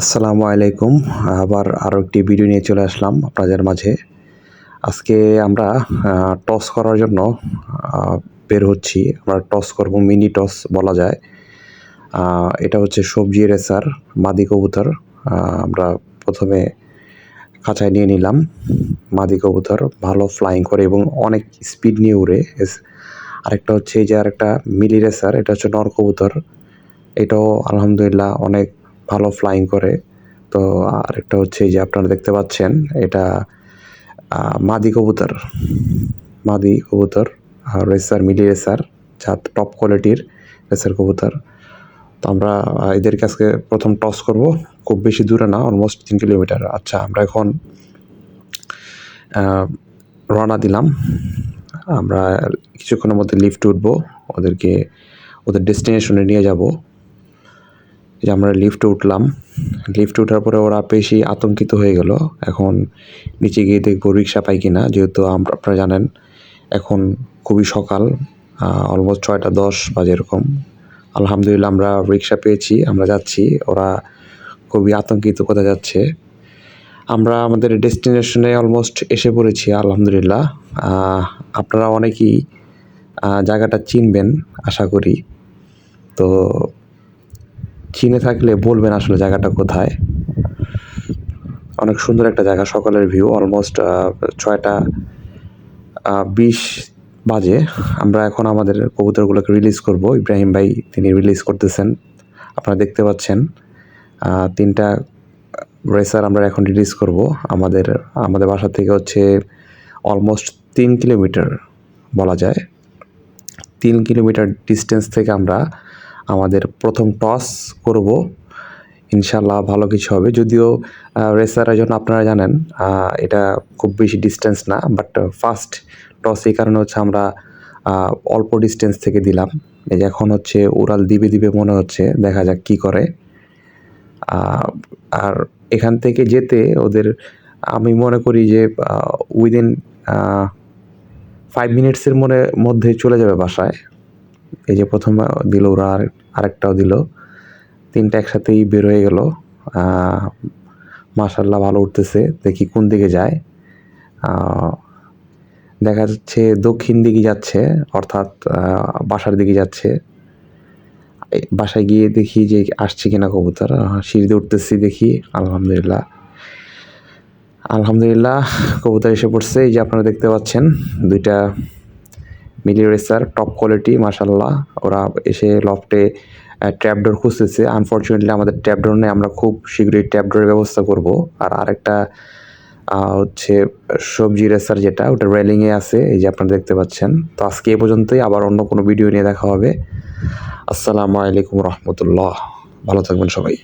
আসসালামু আলাইকুম। আবার আরও একটি ভিডিও নিয়ে চলে আসলাম আপনাদের মাঝে। আজকে আমরা টস করার জন্য আ বের হচ্ছি। আমরা টস করব, মিনি টস বলা যায়। এটা হচ্ছে সবজি রেসার, মাদি কবুতর। আমরা ১ম এ খাঁচায় নিয়ে নিলাম। মাদি কবুতর ভালো ফ্লাইং করে এবং অনেক স্পিড নিয়ে উড়ে। আরেকটা হচ্ছে এই যে আরেকটা মিলি রেসার, এটা হচ্ছে নর কবুতর। এটাও আলহামদুলিল্লাহ অনেক ভালো ফ্লাইং করে। তো আরেকটা হচ্ছে এই যে আপনারা দেখতে পাচ্ছেন, এটা মাদি কবুতর। মাদি কবুতর রেসার, মিলি রেসার, জাত টপ কোয়ালিটির রেসার কবুতর। তো আমরা এদেরকে আজকে প্রথম টস করব। খুব বেশি দূরে না, অলমোস্ট ৩ কিলোমিটার। আচ্ছা, আমরা এখন রওনা দিলাম। আমরা কিছুক্ষণের মধ্যে লিফটে উঠবো, ওদেরকে ওদের ডেস্টিনেশনে নিয়ে যাব। যে আমরা লিফটে উঠলাম। লিফটে ওঠার পরে ওরা বেশি আতঙ্কিত হয়ে গেল। এখন নিচে গিয়ে দেখবো রিক্সা পাই কিনা, যেহেতু আপনারা জানেন এখন খুবই সকাল, অলমোস্ট ৬টা ১০ বাজে এরকম। আলহামদুলিল্লাহ আমরা রিক্সা পেয়েছি, আমরা যাচ্ছি। ওরা খুবই আতঙ্কিত, কোথায় যাচ্ছে। আমরা আমাদের ডেস্টিনেশনে অলমোস্ট এসে পড়েছি আলহামদুলিল্লাহ। আপনারা অনেকেই জায়গাটা চিনবেন আশা করি। তো চিনে থাকলে বলবেন আসলে জায়গাটা কোথায়। অনেক সুন্দর একটা জায়গা, সকালের ভিউ। অলমোস্ট ৬টা ২০ বাজে। আমরা এখন আমাদের কবুতরগুলোকে রিলিজ করব। ইব্রাহিম ভাই তিনি রিলিজ করতেছেন, আপনারা দেখতে পাচ্ছেন। ৩টা রেসার আমরা এখন রিলিজ করব। আমাদের বাসা থেকে হচ্ছে অলমোস্ট ৩ কিলোমিটার বলা যায়। ৩ কিলোমিটার ডিস্টেন্স থেকে আমরা আমাদের প্রথম টস করব। ইনশাল্লাহ ভালো কিছু হবে। যদিও রেসারের জন্য আপনারা জানেন এটা খুব বেশি ডিস্টেন্স না, বাট ফার্স্ট টস এই কারণে হচ্ছে আমরা অল্প ডিস্টেন্স থেকে দিলাম। এই যে এখন হচ্ছে উড়াল দিবে মনে হচ্ছে, দেখা যাক কি করে। আর এখান থেকে যেতে ওদের আমি মনে করি যে উইদিন 5 মিনিটসের মধ্যে চলে যাবে বাসায়। এই যে প্রথম দিল ওরা, আরেকটাও দিল, ৩টা একসাথেই বের হয়ে গেল। মাশাআল্লাহ ভালো উঠতেছে। দেখি কোন দিকে যায়। দেখা যাচ্ছে দক্ষিণ দিকে যাচ্ছে, অর্থাৎ বাসার দিকে যাচ্ছে। বাসায় গিয়ে দেখি যে আসছে কিনা কবুতর। সিঁড়িতে উঠতেছি, দেখি আলহামদুলিল্লাহ কবুতর এসে পড়ছে। এই যে আপনারা দেখতে পাচ্ছেন 2টা মিলি রেসার, টপ কোয়ালিটি মাশাআল্লাহ। ওরা এসে লফটে ট্র্যাপডোর খুঁজতেছে। আনফরচুনেটলি আমাদের ট্র্যাপডোর নেই, আমরা খুব শীঘ্রই ট্র্যাপডোরের ব্যবস্থা করব। আর আরেকটা হচ্ছে সবজি রেসার, যেটা ওটা রেলিংয়ে আছে, এই যে আপনারা দেখতে পাচ্ছেন। তো আজকে এ পর্যন্তই, আবার অন্য কোনো ভিডিও নিয়ে দেখা হবে। আসসালামু আলাইকুম রহমতুল্লাহ। ভালো থাকবেন সবাই।